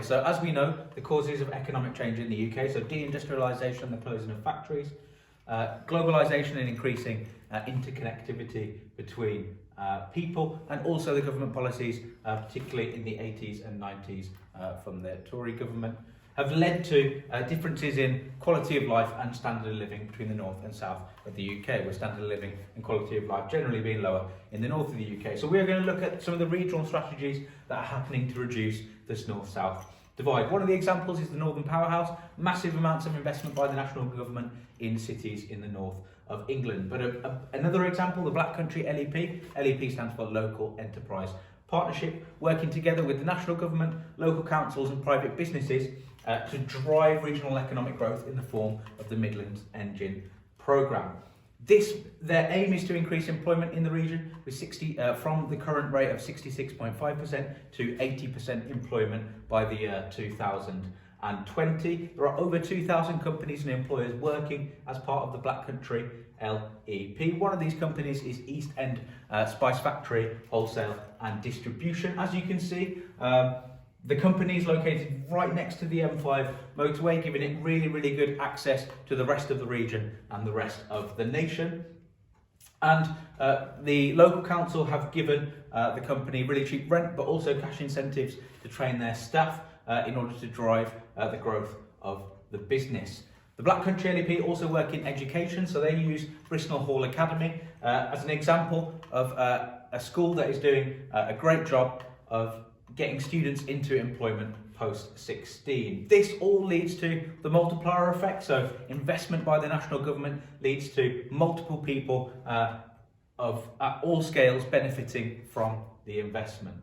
started. So as we know, the causes of economic change in the UK, so deindustrialisation and the closing of factories, globalisation and increasing interconnectivity between people, and also the government policies, particularly in the 80s and 90s from the Tory government, have led to differences in quality of life and standard of living between the north and south of the UK, with standard of living and quality of life generally being lower in the north of the UK. So we're going to look at some of the regional strategies that are happening to reduce this north-south divide. One of the examples is the Northern Powerhouse, massive amounts of investment by the national government in cities in the north of England. But another example, the Black Country LEP. LEP stands for Local Enterprise Partnership, working together with the national government, local councils and private businesses to drive regional economic growth in the form of the Midlands Engine programme. Their aim is to increase employment in the region with from the current rate of 66.5% to 80% employment by the year 2020. There are over 2,000 companies and employers working as part of the Black Country LEP. One of these companies is East End Spice Factory, Wholesale and Distribution. As you can see, the company is located right next to the M5 motorway, giving it really, really good access to the rest of the region and the rest of the nation. And the local council have given the company really cheap rent, but also cash incentives to train their staff in order to drive the growth of the business. The Black Country LEP also work in education, so they use Bristol Hall Academy as an example of a school that is doing a great job of getting students into employment post-16. This all leads to the multiplier effect, so investment by the national government leads to multiple people at all scales benefiting from the investment.